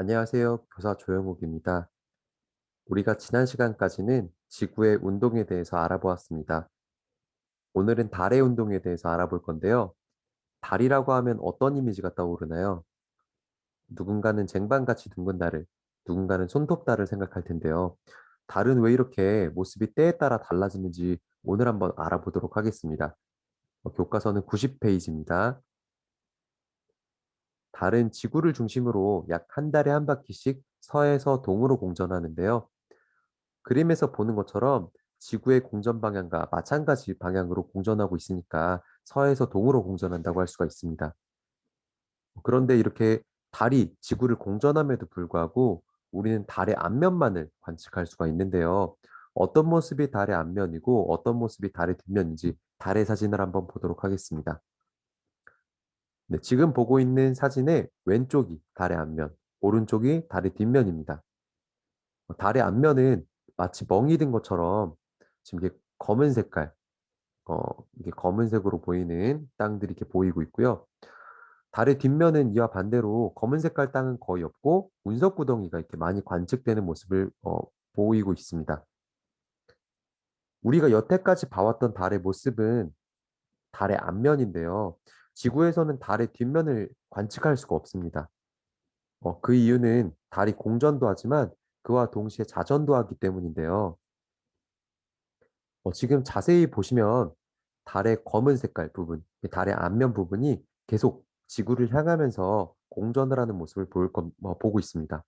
안녕하세요. 교사 조영욱입니다. 우리가 지난 시간까지는 지구의 운동에 대해서 알아보았습니다. 오늘은 달의 운동에 대해서 알아볼 건데요. 달이라고 하면 어떤 이미지가 떠오르나요? 누군가는 쟁반같이 둥근 달을, 누군가는 손톱달을 생각할 텐데요. 달은 왜 이렇게 모습이 때에 따라 달라지는지 오늘 한번 알아보도록 하겠습니다. 교과서는 90페이지입니다. 달은 지구를 중심으로 약 한 달에 한 바퀴씩 서에서 동으로 공전하는데요. 그림에서 보는 것처럼 지구의 공전 방향과 마찬가지 방향으로 공전하고 있으니까 서에서 동으로 공전한다고 할 수가 있습니다. 그런데 이렇게 달이 지구를 공전함에도 불구하고 우리는 달의 앞면만을 관측할 수가 있는데요. 어떤 모습이 달의 앞면이고 어떤 모습이 달의 뒷면인지 달의 사진을 한번 보도록 하겠습니다. 네, 지금 보고 있는 사진의 왼쪽이 달의 앞면, 오른쪽이 달의 뒷면입니다. 달의 앞면은 마치 멍이 든 것처럼 지금 이게 검은 색깔, 어, 이게 검은색으로 보이는 땅들이 이렇게 보이고 있고요. 달의 뒷면은 이와 반대로 검은 색깔 땅은 거의 없고 운석 구덩이가 이렇게 많이 관측되는 모습을 보이고 있습니다. 우리가 여태까지 봐왔던 달의 모습은 달의 앞면인데요. 지구에서는 달의 뒷면을 관측할 수가 없습니다. 그 이유는 달이 공전도 하지만 그와 동시에 자전도 하기 때문인데요. 지금 자세히 보시면 달의 검은 색깔 부분, 이 달의 앞면 부분이 계속 지구를 향하면서 공전을 하는 모습을 보고 있습니다.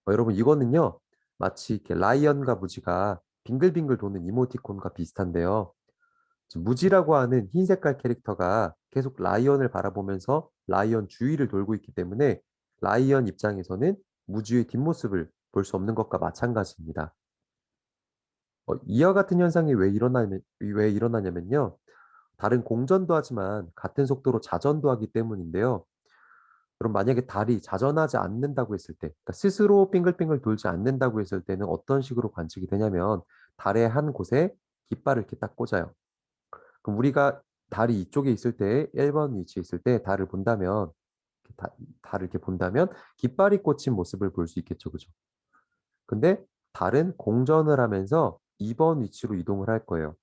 여러분, 이거는요, 마치 이렇게 라이언과 무지가 빙글빙글 도는 이모티콘과 비슷한데요. 지금 무지라고 하는 흰 색깔 캐릭터가 계속 라이언을 바라보면서 라이언 주위를 돌고 있기 때문에 라이언 입장에서는 무지의 뒷모습을 볼 수 없는 것과 마찬가지입니다. 이와 같은 현상이 왜 일어나냐면요. 달은 공전도 하지만 같은 속도로 자전도 하기 때문인데요. 그럼 만약에 달이 자전하지 않는다고 했을 때, 그러니까 스스로 빙글빙글 돌지 않는다고 했을 때는 어떤 식으로 관측이 되냐면 달의 한 곳에 깃발을 이렇게 딱 꽂아요. 그럼 우리가 달이 이쪽에 있을 때, 1번 위치에 있을 때 달을 본다면, 이렇게 달을 이렇게 본다면 깃발이 꽂힌 모습을 볼 수 있겠죠. 그죠? 근데 달은 공전을 하면서 2번 위치로 이동을 할 거예요.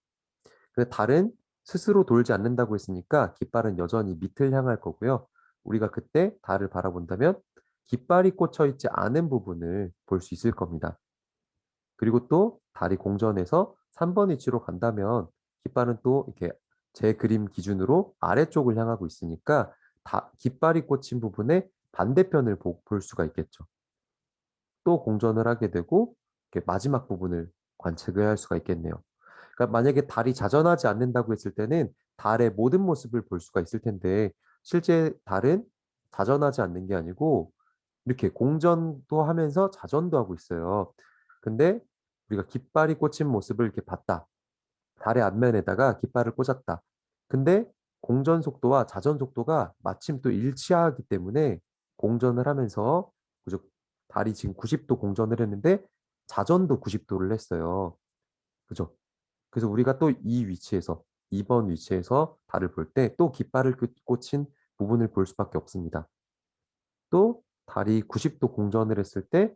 근데 달은 스스로 돌지 않는다고 했으니까 깃발은 여전히 밑을 향할 거고요. 우리가 그때 달을 바라본다면 깃발이 꽂혀 있지 않은 부분을 볼 수 있을 겁니다. 그리고 또 달이 공전해서 3번 위치로 간다면 깃발은 또 이렇게 제 그림 기준으로 아래쪽을 향하고 있으니까 깃발이 꽂힌 부분의 반대편을 볼 수가 있겠죠. 또 공전을 하게 되고 이렇게 마지막 부분을 관측을 할 수가 있겠네요. 그러니까 만약에 달이 자전하지 않는다고 했을 때는 달의 모든 모습을 볼 수가 있을 텐데 실제 달은 자전하지 않는 게 아니고 이렇게 공전도 하면서 자전도 하고 있어요. 근데 우리가 깃발이 꽂힌 모습을 이렇게 봤다. 달의 앞면에다가 깃발을 꽂았다. 근데 공전 속도와 자전 속도가 마침 또 일치하기 때문에 공전을 하면서 그죠? 달이 지금 90도 공전을 했는데 자전도 90도를 했어요. 그죠? 그래서 우리가 또 이 위치에서 2번 위치에서 달을 볼 때 또 깃발을 꽂힌 부분을 볼 수밖에 없습니다. 또 달이 90도 공전을 했을 때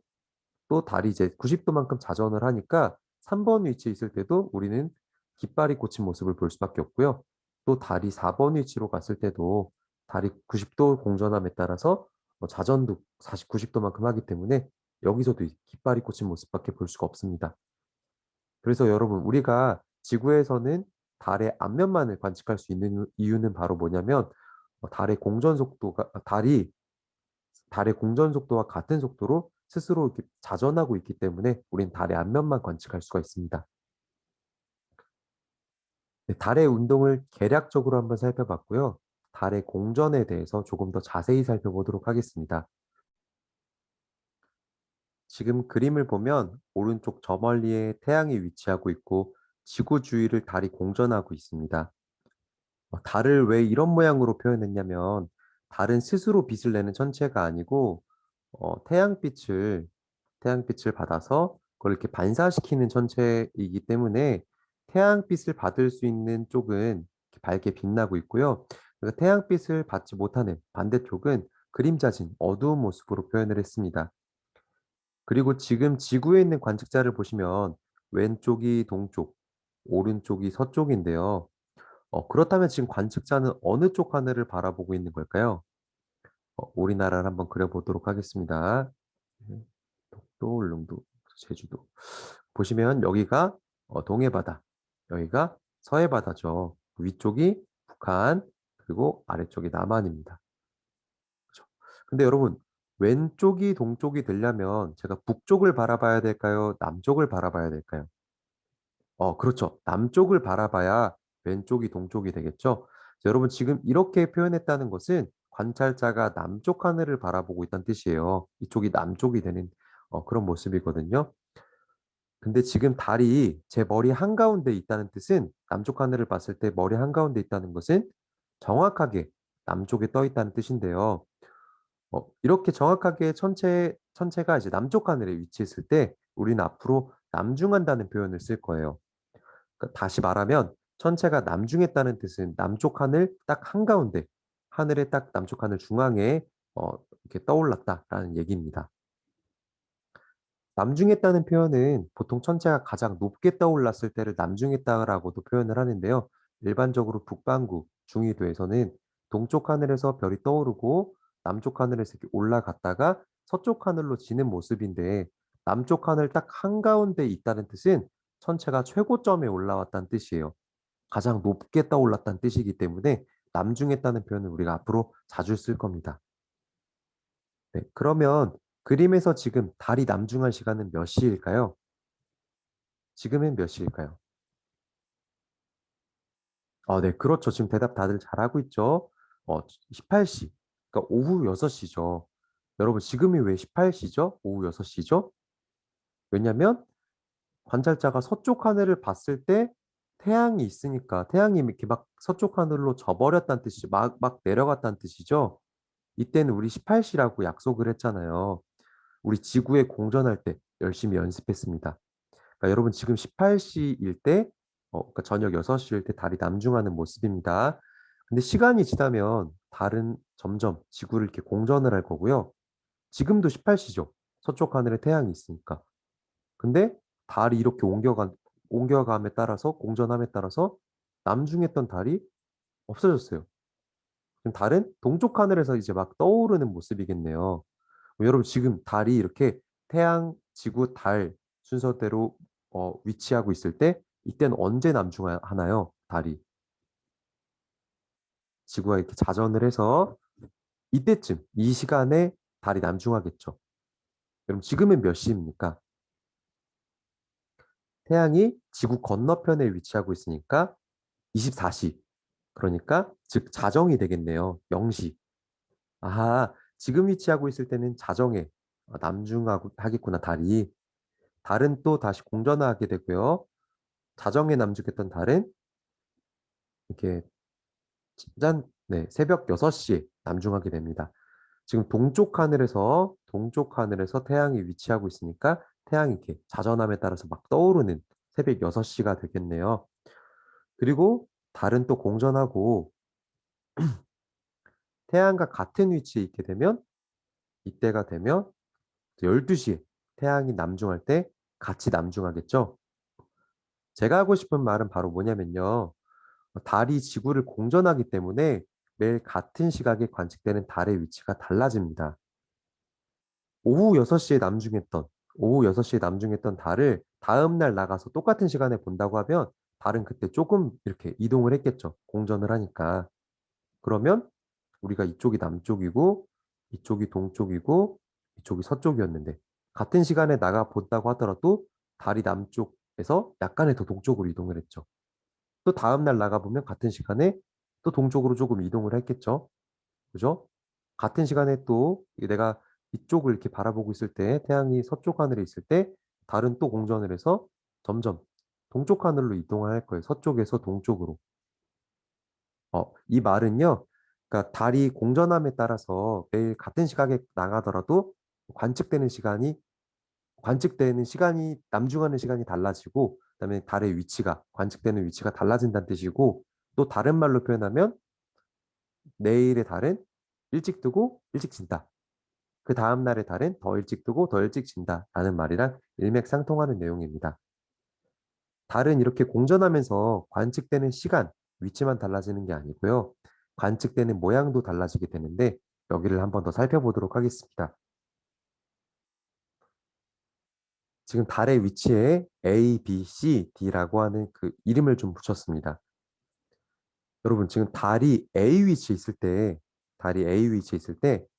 또 달이 이제 90도만큼 자전을 하니까 3번 위치에 있을 때도 우리는 깃발이 꽂힌 모습을 볼 수밖에 없고요. 또 달이 4번 위치로 갔을 때도 달이 90도 공전함에 따라서 자전도 90도만큼 하기 때문에 여기서도 이 깃발이 꽂힌 모습밖에 볼 수가 없습니다. 그래서 여러분, 우리가 지구에서는 달의 앞면만을 관측할 수 있는 이유는 바로 뭐냐면 달의 공전 속도와 같은 속도로 스스로 이렇게 자전하고 있기 때문에 우린 달의 앞면만 관측할 수가 있습니다. 네, 달의 운동을 개략적으로 한번 살펴봤고요. 달의 공전에 대해서 조금 더 자세히 살펴보도록 하겠습니다. 지금 그림을 보면 오른쪽 저 멀리에 태양이 위치하고 있고 지구 주위를 달이 공전하고 있습니다. 달을 왜 이런 모양으로 표현했냐면 달은 스스로 빛을 내는 천체가 아니고 태양빛을 받아서 그걸 이렇게 반사시키는 천체이기 때문에 태양빛을 받을 수 있는 쪽은 이렇게 밝게 빛나고 있고요. 그러니까 태양빛을 받지 못하는 반대쪽은 그림자진 어두운 모습으로 표현을 했습니다. 그리고 지금 지구에 있는 관측자를 보시면 왼쪽이 동쪽, 오른쪽이 서쪽인데요. 그렇다면 지금 관측자는 어느 쪽 하늘을 바라보고 있는 걸까요? 우리나라를 한번 그려보도록 하겠습니다. 네, 독도, 울릉도, 제주도. 보시면 여기가 동해바다, 여기가 서해바다죠. 위쪽이 북한, 그리고 아래쪽이 남한입니다. 그렇죠? 근데 여러분, 왼쪽이 동쪽이 되려면 제가 북쪽을 바라봐야 될까요? 남쪽을 바라봐야 될까요? 그렇죠. 남쪽을 바라봐야 왼쪽이 동쪽이 되겠죠. 자, 여러분, 지금 이렇게 표현했다는 것은 관찰자가 남쪽 하늘을 바라보고 있다는 뜻이에요. 이쪽이 남쪽이 되는 그런 모습이거든요. 근데 지금 달이 제 머리 한가운데 있다는 뜻은 남쪽 하늘을 봤을 때 머리 한가운데 있다는 것은 정확하게 남쪽에 떠 있다는 뜻인데요. 이렇게 정확하게 천체가 이제 남쪽 하늘에 위치했을 때 우리는 앞으로 남중한다는 표현을 쓸 거예요. 그러니까 다시 말하면 천체가 남중했다는 뜻은 남쪽 하늘 딱 한가운데, 하늘의 딱 남쪽 하늘 중앙에 어, 이렇게 떠올랐다라는 얘기입니다. 남중했다는 표현은 보통 천체가 가장 높게 떠올랐을 때를 남중했다라고도 표현을 하는데요. 일반적으로 북반구, 중위도에서는 동쪽 하늘에서 별이 떠오르고 남쪽 하늘에서 이렇게 올라갔다가 서쪽 하늘로 지는 모습인데 남쪽 하늘 딱 한가운데 있다는 뜻은 천체가 최고점에 올라왔다는 뜻이에요. 가장 높게 떠올랐다는 뜻이기 때문에 남중했다는 표현을 우리가 앞으로 자주 쓸 겁니다. 네, 그러면 그림에서 지금 달이 남중한 시간은 몇 시일까요? 지금은 몇 시일까요? 네, 그렇죠. 지금 대답 다들 잘하고 있죠? 18시. 그러니까 오후 6시죠. 여러분, 지금이 왜 18시죠? 오후 6시죠? 왜냐면 관찰자가 서쪽 하늘을 봤을 때 태양이 있으니까 태양이 이렇게 막 서쪽 하늘로 져버렸다는 뜻이죠. 막 내려갔다는 뜻이죠. 이때는 우리 18시라고 약속을 했잖아요. 우리 지구에 공전할 때 열심히 연습했습니다. 그러니까 여러분 지금 18시일 때, 그러니까 저녁 6시일 때 달이 남중하는 모습입니다. 근데 시간이 지나면 달은 점점 지구를 이렇게 공전을 할 거고요. 지금도 18시죠. 서쪽 하늘에 태양이 있으니까. 근데 달이 이렇게 옮겨감에 따라서, 공전함에 따라서 남중했던 달이 없어졌어요. 그럼 달은 동쪽 하늘에서 이제 막 떠오르는 모습이겠네요. 여러분 지금 달이 이렇게 태양, 지구, 달 순서대로 위치하고 있을 때 이때는 언제 남중하나요? 달이 지구와 이렇게 자전을 해서 이때쯤 이 시간에 달이 남중하겠죠. 그럼 지금은 몇 시입니까? 태양이 지구 건너편에 위치하고 있으니까 24시. 그러니까 즉 자정이 되겠네요. 0시. 아하, 지금 위치하고 있을 때는 자정에 남중하고 하겠구나, 달이. 달은 또 다시 공전하게 되고요. 자정에 남짓했던 달은 이렇게 네, 새벽 6시에 남중하게 됩니다. 지금 동쪽 하늘에서 태양이 위치하고 있으니까 태양이 이렇게 자전함에 따라서 막 떠오르는 새벽 6시가 되겠네요. 그리고 달은 또 공전하고 태양과 같은 위치에 있게 되면 이때가 되면 12시에 태양이 남중할 때 같이 남중하겠죠. 제가 하고 싶은 말은 바로 뭐냐면요. 달이 지구를 공전하기 때문에 매일 같은 시각에 관측되는 달의 위치가 달라집니다. 오후 6시에 남중했던, 오후 6시에 남중했던 달을 다음날 나가서 똑같은 시간에 본다고 하면 달은 그때 조금 이렇게 이동을 했겠죠. 공전을 하니까. 그러면 우리가 이쪽이 남쪽이고, 이쪽이 동쪽이고, 이쪽이 서쪽이었는데, 같은 시간에 나가 본다고 하더라도 달이 남쪽에서 약간의 더 동쪽으로 이동을 했죠. 또 다음날 나가보면 같은 시간에 또 동쪽으로 조금 이동을 했겠죠. 그죠? 같은 시간에 또 내가 이쪽을 이렇게 바라보고 있을 때, 태양이 서쪽 하늘에 있을 때, 달은 또 공전을 해서 점점 동쪽 하늘로 이동을 할 거예요. 서쪽에서 동쪽으로. 이 말은요, 그러니까 달이 공전함에 따라서 매일 같은 시각에 나가더라도 관측되는 시간이, 관측되는 시간이, 남중하는 시간이 달라지고, 그다음에 달의 위치가, 관측되는 위치가 달라진다는 뜻이고, 또 다른 말로 표현하면 내일의 달은 일찍 뜨고 일찍 진다. 그 다음 날의 달은 더 일찍 뜨고 더 일찍 진다라는 말이랑 일맥상통하는 내용입니다. 달은 이렇게 공전하면서 관측되는 시간, 위치만 달라지는 게 아니고요. 관측되는 모양도 달라지게 되는데 여기를 한번 더 살펴보도록 하겠습니다. 지금 달의 위치에 A, B, C, D라고 하는 그 이름을 좀 붙였습니다. 여러분, 지금 달이 A 위치에 있을 때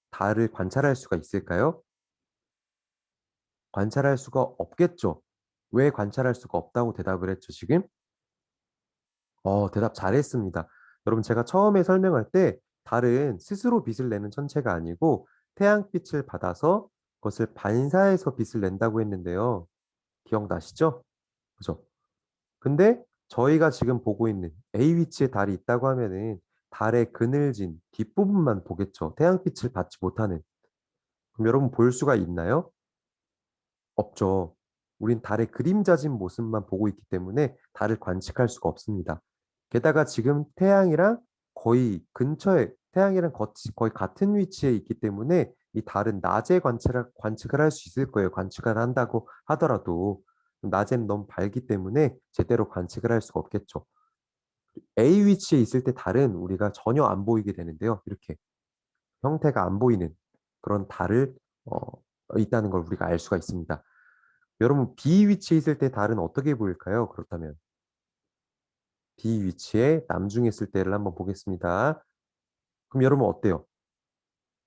달을 관찰할 수가 있을까요? 관찰할 수가 없겠죠. 왜 관찰할 수가 없다고 대답을 했죠, 지금? 대답 잘했습니다. 여러분, 제가 처음에 설명할 때 달은 스스로 빛을 내는 천체가 아니고 태양빛을 받아서 그것을 반사해서 빛을 낸다고 했는데요. 기억나시죠? 그죠? 근데 저희가 지금 보고 있는 A 위치에 달이 있다고 하면은 달의 그늘진 뒷부분만 보겠죠. 태양빛을 받지 못하는. 그럼 여러분 볼 수가 있나요? 없죠. 우린 달의 그림자진 모습만 보고 있기 때문에 달을 관측할 수가 없습니다. 게다가 지금 태양이랑 거의 근처에, 태양이랑 거의 같은 위치에 있기 때문에 이 달은 낮에 관측을 할 수 있을 거예요. 관측을 한다고 하더라도. 낮에는 너무 밝기 때문에 제대로 관측을 할 수가 없겠죠. A 위치에 있을 때 달은 우리가 전혀 안 보이게 되는데요. 이렇게 형태가 안 보이는 그런 달을 어, 있다는 걸 우리가 알 수가 있습니다. 여러분, B 위치에 있을 때 달은 어떻게 보일까요? 그렇다면 B 위치에 남중에 있을 때를 한번 보겠습니다. 그럼 여러분 어때요?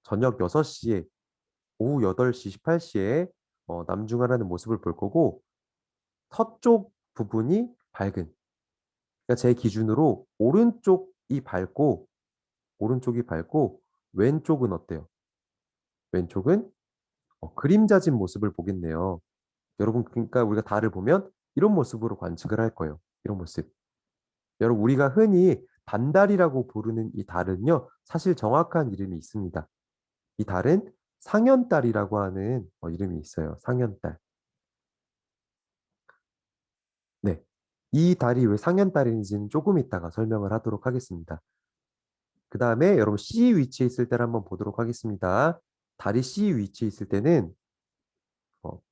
저녁 6시에, 오후 8시, 18시에 남중하라는 모습을 볼 거고 서쪽 부분이 밝은. 그러니까 제 기준으로 오른쪽이 밝고 왼쪽은 어때요? 왼쪽은 그림자진 모습을 보겠네요. 여러분, 그러니까 우리가 달을 보면 이런 모습으로 관측을 할 거예요. 이런 모습. 여러분, 우리가 흔히 반달이라고 부르는 이 달은요, 사실 정확한 이름이 있습니다. 이 달은 상현달이라고 하는 이름이 있어요. 상현달. 네. 이 달이 왜 상현달인지는 조금 이따가 설명을 하도록 하겠습니다. 그 다음에 여러분 C 위치에 있을 때를 한번 보도록 하겠습니다. 달이 C 위치에 있을 때는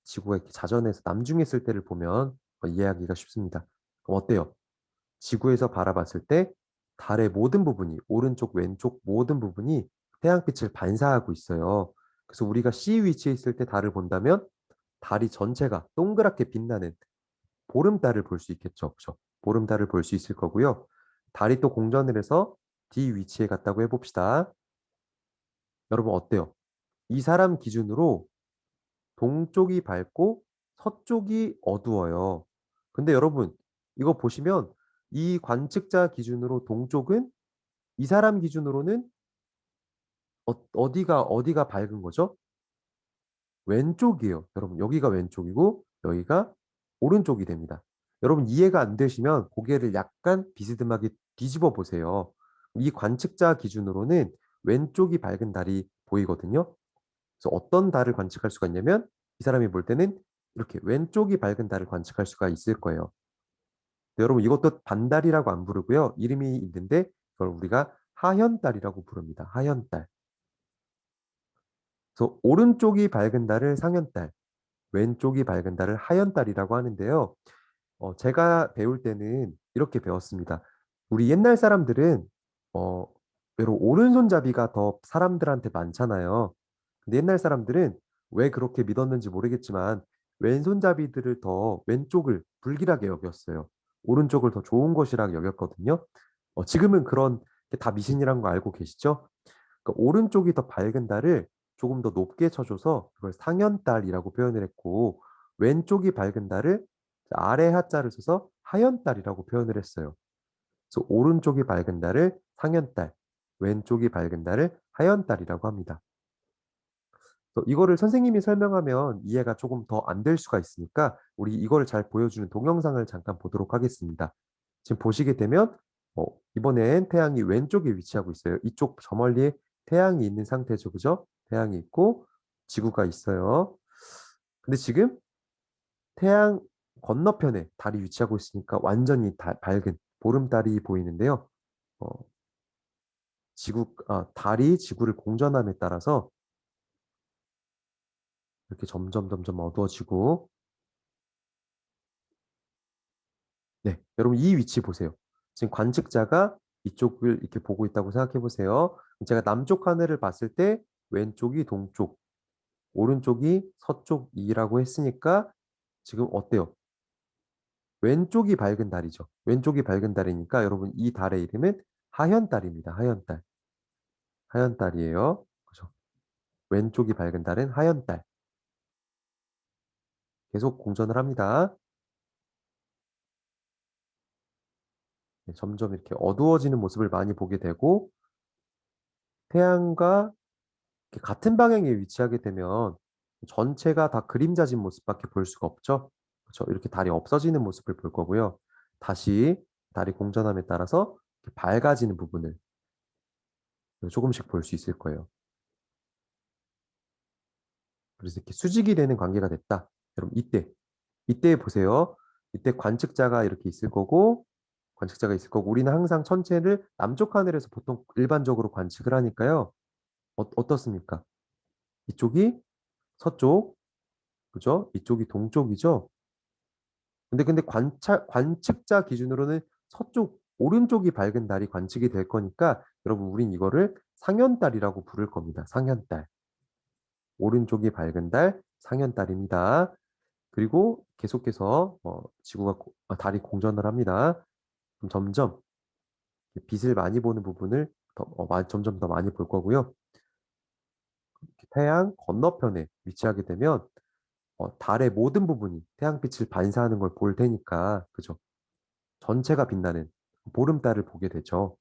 지구가 이렇게 자전에서 남중에 있을 때를 보면 이해하기가 쉽습니다. 그럼 어때요? 지구에서 바라봤을 때 달의 모든 부분이 오른쪽, 왼쪽 모든 부분이 태양빛을 반사하고 있어요. 그래서 우리가 C 위치에 있을 때 달을 본다면 달이 전체가 동그랗게 빛나는 보름달을 볼 수 있겠죠. 그죠? 보름달을 볼 수 있을 거고요. 달이 또 공전을 해서 D 위치에 갔다고 해봅시다. 여러분 어때요? 이 사람 기준으로 동쪽이 밝고 서쪽이 어두워요. 근데 여러분, 이거 보시면 이 관측자 기준으로 동쪽은 이 사람 기준으로는 어디가 밝은 거죠? 왼쪽이에요. 여러분, 여기가 왼쪽이고 여기가 오른쪽이 됩니다. 여러분, 이해가 안 되시면 고개를 약간 비스듬하게 뒤집어 보세요. 이 관측자 기준으로는 왼쪽이 밝은 달이 보이거든요. 그래서 어떤 달을 관측할 수가 있냐면 이 사람이 볼 때는 이렇게 왼쪽이 밝은 달을 관측할 수가 있을 거예요. 여러분, 이것도 반달이라고 안 부르고요. 이름이 있는데 그걸 우리가 하현달이라고 부릅니다. 하현달. 그래서 오른쪽이 밝은 달을 상현달, 왼쪽이 밝은 달을 하현달이라고 하는데요. 제가 배울 때는 이렇게 배웠습니다. 우리 옛날 사람들은 어, 외로 오른손잡이가 더 사람들한테 많잖아요. 근데 옛날 사람들은 왜 그렇게 믿었는지 모르겠지만 왼손잡이들을 더 왼쪽을 불길하게 여겼어요. 오른쪽을 더 좋은 것이라고 여겼거든요. 지금은 그런 게 다 미신이란 거 알고 계시죠? 그러니까 오른쪽이 더 밝은 달을 조금 더 높게 쳐줘서 그걸 상현달이라고 표현을 했고 왼쪽이 밝은 달을 아래 하자를 써서 하현달이라고 표현을 했어요. 그래서 오른쪽이 밝은 달을 상현달, 왼쪽이 밝은 달을 하현달이라고 합니다. 이거를 선생님이 설명하면 이해가 조금 더 안 될 수가 있으니까 우리 이거를 잘 보여주는 동영상을 잠깐 보도록 하겠습니다. 지금 보시게 되면 이번엔 태양이 왼쪽에 위치하고 있어요. 이쪽 저 멀리에 태양이 있는 상태죠. 그죠? 태양이 있고 지구가 있어요. 근데 지금 태양 건너편에 달이 위치하고 있으니까 완전히 밝은 보름달이 보이는데요. 어, 달이 지구를 공전함에 따라서 이렇게 점점 어두워지고, 네, 여러분 이 위치 보세요. 지금 관측자가 이쪽을 이렇게 보고 있다고 생각해 보세요. 제가 남쪽 하늘을 봤을 때 왼쪽이 동쪽, 오른쪽이 서쪽이라고 했으니까 지금 어때요? 왼쪽이 밝은 달이죠. 왼쪽이 밝은 달이니까 여러분 이 달의 이름은 하현달입니다. 하현달. 하현달이에요. 그죠? 왼쪽이 밝은 달은 하현달. 계속 공전을 합니다. 네, 점점 이렇게 어두워지는 모습을 많이 보게 되고 태양과 이렇게 같은 방향에 위치하게 되면 전체가 다 그림자진 모습밖에 볼 수가 없죠. 그렇죠? 이렇게 달이 없어지는 모습을 볼 거고요. 다시 달이 공전함에 따라서 이렇게 밝아지는 부분을 조금씩 볼 수 있을 거예요. 그래서 이렇게 수직이 되는 관계가 됐다. 여러분 이때 보세요. 이때 관측자가 있을 거고 우리는 항상 천체를 남쪽 하늘에서 보통 일반적으로 관측을 하니까요. 어떻습니까? 이쪽이 서쪽, 그죠? 이쪽이 동쪽이죠. 근데 관측자 기준으로는 서쪽, 오른쪽이 밝은 달이 관측이 될 거니까 여러분 우린 이거를 상현달이라고 부를 겁니다. 상현달. 오른쪽이 밝은 달, 상현달입니다. 그리고 계속해서 달이 공전을 합니다. 그럼 점점 빛을 많이 보는 부분을 점점 더 많이 볼 거고요. 태양 건너편에 위치하게 되면 달의 모든 부분이 태양빛을 반사하는 걸 볼 테니까, 그죠? 전체가 빛나는 보름달을 보게 되죠.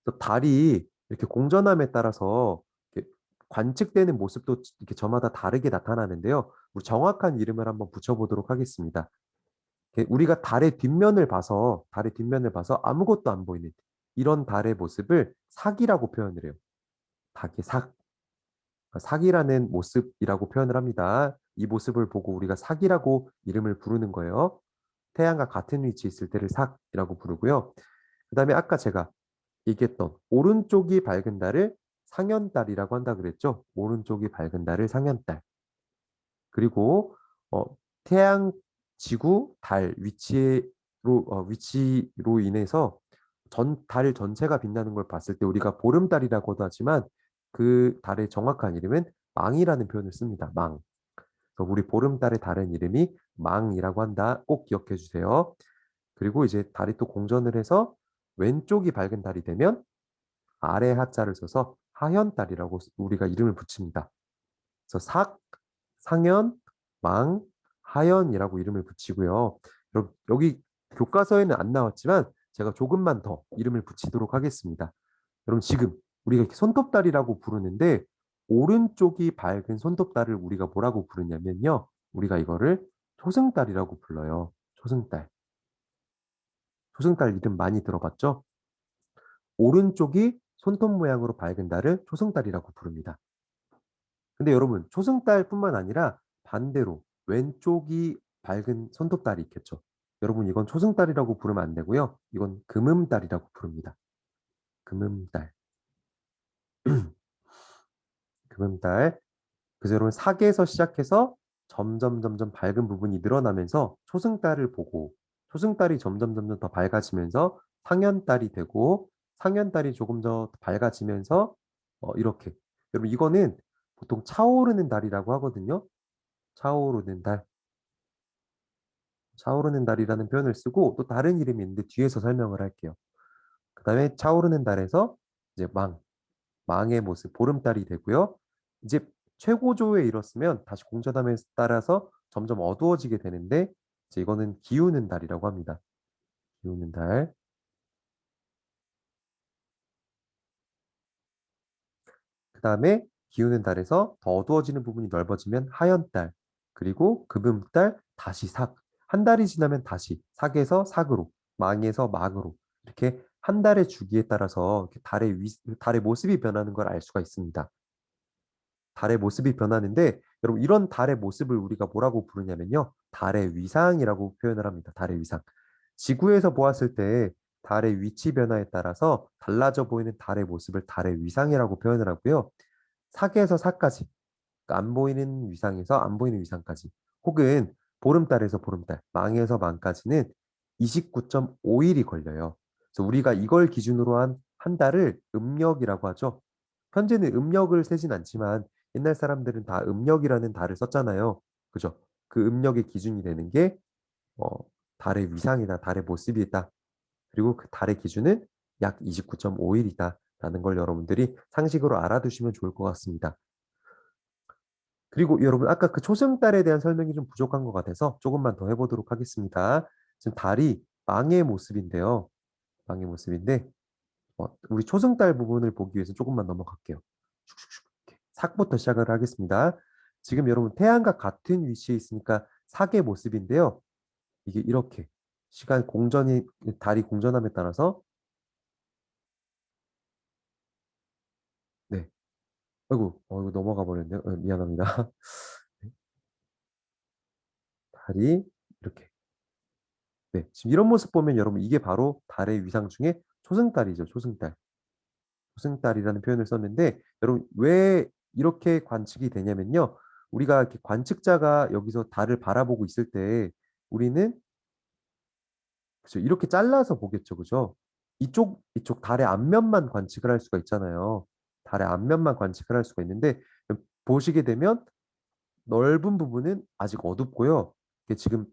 또 달이 이렇게 공전함에 따라서 이렇게 관측되는 모습도 이렇게 저마다 다르게 나타나는데요. 우리 정확한 이름을 한번 붙여보도록 하겠습니다. 우리가 달의 뒷면을 봐서 아무것도 안 보이는 이런 달의 모습을 사기라고 표현을 해요. 닭의 삭. 사기라는 모습이라고 표현을 합니다. 이 모습을 보고 우리가 사기라고 이름을 부르는 거예요. 태양과 같은 위치에 있을 때를 삭이라고 부르고요. 그 다음에 아까 제가 얘기했던 오른쪽이 밝은 달을 상현달이라고 한다 그랬죠. 오른쪽이 밝은 달을 상현달. 그리고 어, 태양, 지구, 달 위치로 인해서 달 전체가 빛나는 걸 봤을 때 우리가 보름달이라고도 하지만 그 달의 정확한 이름은 망이라는 표현을 씁니다. 망. 그래서 우리 보름달의 다른 이름이 망이라고 한다. 꼭 기억해 주세요. 그리고 이제 달이 또 공전을 해서 왼쪽이 밝은 달이 되면 아래 하자를 써서 하현달이라고 우리가 이름을 붙입니다. 그래서 상현, 망, 하현이라고 이름을 붙이고요. 여기 교과서에는 안 나왔지만 제가 조금만 더 이름을 붙이도록 하겠습니다. 여러분 지금 우리가 이렇게 손톱달이라고 부르는데 오른쪽이 밝은 손톱달을 우리가 뭐라고 부르냐면요. 우리가 이거를 초승달이라고 불러요. 초승달. 초승달 이름 많이 들어봤죠? 오른쪽이 손톱 모양으로 밝은 달을 초승달이라고 부릅니다. 근데 여러분, 초승달뿐만 아니라 반대로 왼쪽이 밝은 손톱달이 있겠죠. 여러분, 이건 초승달이라고 부르면 안 되고요. 이건 금음달이라고 부릅니다. 금음달. 금음달. 그래서 여러분, 사계에서 시작해서 점점 밝은 부분이 늘어나면서 초승달을 보고 초승달이 점점 더 밝아지면서 상현달이 되고 상현달이 조금 더 밝아지면서 이렇게. 여러분, 이거는 보통 차오르는 달이라고 하거든요. 차오르는 달. 차오르는 달이라는 표현을 쓰고 또 다른 이름이 있는데 뒤에서 설명을 할게요. 그 다음에 차오르는 달에서 이제 망의 모습, 보름달이 되고요. 이제 최고조에 이뤘으면 다시 공전함에 따라서 점점 어두워지게 되는데 이제 이거는 기우는 달이라고 합니다. 기우는 달. 그 다음에 기우는 달에서 더 어두워지는 부분이 넓어지면 하연달, 그리고 금음달, 다시 삭. 한 달이 지나면 다시 삭에서 삭으로, 망에서 망으로 이렇게 한 달의 주기에 따라서 달의 모습이 변하는 걸 알 수가 있습니다. 달의 모습이 변하는데 여러분 이런 달의 모습을 우리가 뭐라고 부르냐면요. 달의 위상이라고 표현을 합니다. 달의 위상. 지구에서 보았을 때 달의 위치 변화에 따라서 달라져 보이는 달의 모습을 달의 위상이라고 표현을 하고요. 사계에서 사까지, 그러니까 안 보이는 위상에서 안 보이는 위상까지, 혹은 보름달에서 보름달, 망에서 망까지는 29.5일이 걸려요. 그래서 우리가 이걸 기준으로 한 달을 음력이라고 하죠. 현재는 음력을 세진 않지만 옛날 사람들은 다 음력이라는 달을 썼잖아요. 그죠? 그 음력의 기준이 되는 게 어, 달의 위상이다, 달의 모습이다. 그리고 그 달의 기준은 약 29.5일이다. 라는 걸 여러분들이 상식으로 알아두시면 좋을 것 같습니다. 그리고 여러분 아까 그 초승달에 대한 설명이 좀 부족한 것 같아서 조금만 더 해보도록 하겠습니다. 지금 달이 망의 모습인데요. 망의 모습인데 우리 초승달 부분을 보기 위해서 조금만 넘어갈게요. 슉슉슉 이렇게 삭부터 시작을 하겠습니다. 지금 여러분 태양과 같은 위치에 있으니까 사계 모습인데요. 이게 이렇게 시간 공전이 달이 공전함에 따라서 네. 아이고, 이거 넘어가 버렸네요. 미안합니다. 달이 이렇게. 네. 지금 이런 모습 보면 여러분 이게 바로 달의 위상 중에 초승달이죠. 초승달. 초승달이라는 표현을 썼는데 여러분 왜 이렇게 관측이 되냐면요. 우리가 이렇게 관측자가 여기서 달을 바라보고 있을 때 우리는 그죠? 이렇게 잘라서 보겠죠. 그죠? 이쪽 달의 앞면만 관측을 할 수가 있잖아요. 달의 앞면만 관측을 할 수가 있는데 보시게 되면 넓은 부분은 아직 어둡고요. 이게 지금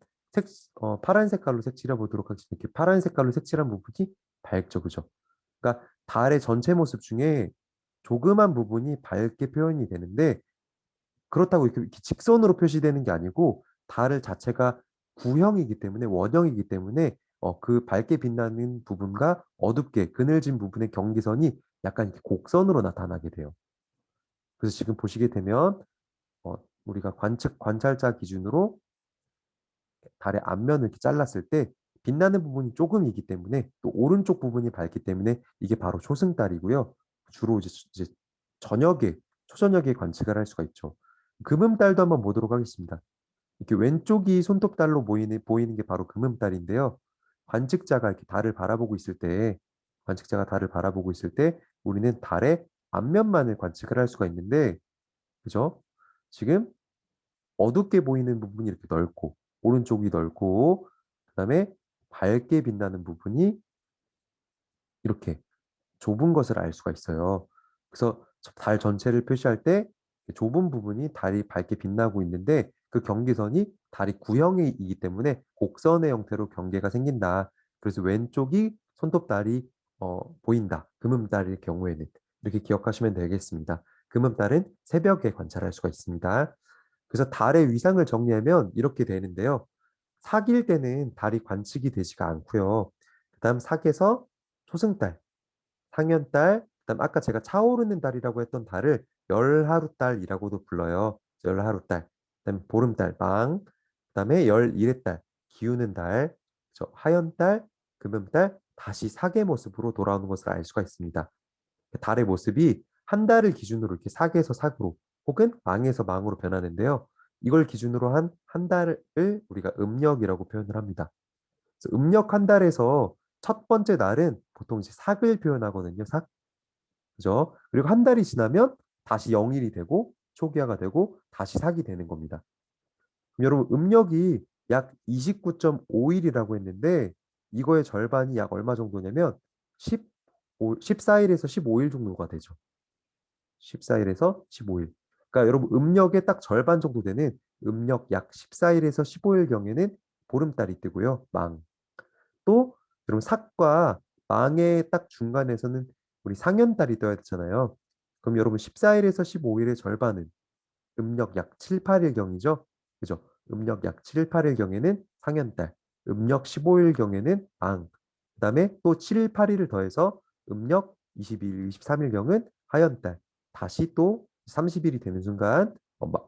파란 색깔로 색칠해 보도록 하겠습니다. 이렇게 파란 색깔로 색칠한 부분이 밝죠, 그죠? 그러니까 달의 전체 모습 중에 조그만 부분이 밝게 표현이 되는데 그렇다고 이렇게 직선으로 표시되는 게 아니고 달 자체가 구형이기 때문에 원형이기 때문에 그 밝게 빛나는 부분과 어둡게 그늘진 부분의 경계선이 약간 이렇게 곡선으로 나타나게 돼요. 그래서 지금 보시게 되면 어, 우리가 관찰자 기준으로 달의 앞면을 이렇게 잘랐을 때 빛나는 부분이 조금이기 때문에 또 오른쪽 부분이 밝기 때문에 이게 바로 초승달이고요. 주로 이제 저녁에 초저녁에 관측을 할 수가 있죠. 금음달도 한번 보도록 하겠습니다. 이렇게 왼쪽이 손톱달로 보이는 게 바로 금음달인데요. 관측자가 이렇게 달을 바라보고 있을 때 관측자가 달을 바라보고 있을 때 우리는 달의 앞면만을 관측을 할 수가 있는데 그죠? 지금 어둡게 보이는 부분이 이렇게 넓고 오른쪽이 넓고 그다음에 밝게 빛나는 부분이 이렇게 좁은 것을 알 수가 있어요. 그래서 달 전체를 표시할 때 좁은 부분이 달이 밝게 빛나고 있는데 그 경계선이 달이 구형이기 때문에 곡선의 형태로 경계가 생긴다. 그래서 왼쪽이 손톱달이 보인다. 금음달의 경우에는 이렇게 기억하시면 되겠습니다. 금음달은 새벽에 관찰할 수가 있습니다. 그래서 달의 위상을 정리하면 이렇게 되는데요. 사기일 때는 달이 관측이 되지가 않고요. 그다음 사계에서 초승달, 상현달, 그다음 아까 제가 차오르는 달이라고 했던 달을 열하루달이라고도 불러요. 열하루달. 그다음 보름달, 망. 그다음에 열일의 달, 기우는 달. 하연달, 금음달, 다시 사계 모습으로 돌아오는 것을 알 수가 있습니다. 달의 모습이 한 달을 기준으로 이렇게 사계에서 사구로 혹은 망에서 망으로 변하는데요. 이걸 기준으로 한 달을 우리가 음력이라고 표현을 합니다. 그래서 음력 한 달에서 첫 번째 날은 보통 이제 삭을 표현하거든요. 삭. 그죠? 그리고 한 달이 지나면 다시 영일이 되고 초기화가 되고 다시 삭이 되는 겁니다. 그럼 여러분 음력이 약 29.5일이라고 했는데 이거의 절반이 약 얼마 정도냐면 14일에서 15일 정도가 되죠. 14일에서 15일. 그러니까 여러분 음력의 딱 절반 정도 되는 음력 약 14일에서 15일경에는 보름달이 뜨고요. 망. 또 여러분 삭과 망의 딱 중간에서는 우리 상현달이 떠야 되잖아요. 그럼 여러분 14일에서 15일의 절반은 음력 약 7, 8일경이죠. 그죠? 음력 약 7, 8일경에는 상현달, 음력 15일경에는 망, 그다음에 또 7, 8일을 더해서 음력 22일, 23일경은 하연달, 다시 또 30일이 되는 순간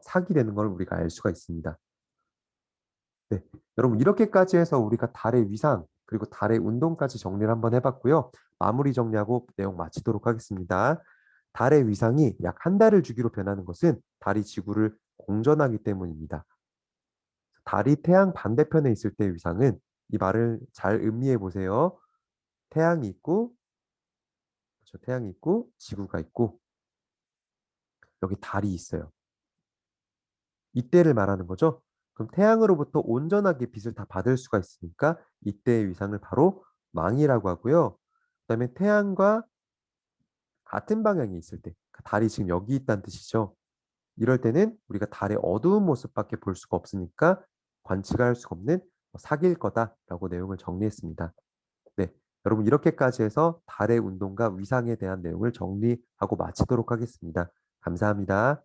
사기 되는 걸 우리가 알 수가 있습니다. 네, 여러분 이렇게까지 해서 우리가 달의 위상 그리고 달의 운동까지 정리를 한번 해봤고요. 마무리 정리하고 내용 마치도록 하겠습니다. 달의 위상이 약 한 달을 주기로 변하는 것은 달이 지구를 공전하기 때문입니다. 달이 태양 반대편에 있을 때의 위상은 이 말을 잘 음미해 보세요. 태양이 있고, 그렇죠. 태양이 있고 지구가 있고 여기 달이 있어요. 이때를 말하는 거죠. 그럼 태양으로부터 온전하게 빛을 다 받을 수가 있으니까 이때의 위상을 바로 망이라고 하고요. 그다음에 태양과 같은 방향에 있을 때, 달이 지금 여기 있다는 뜻이죠. 이럴 때는 우리가 달의 어두운 모습밖에 볼 수가 없으니까 관측할 수가 없는 사기일 거다라고 내용을 정리했습니다. 네, 여러분 이렇게까지 해서 달의 운동과 위상에 대한 내용을 정리하고 마치도록 하겠습니다. 감사합니다.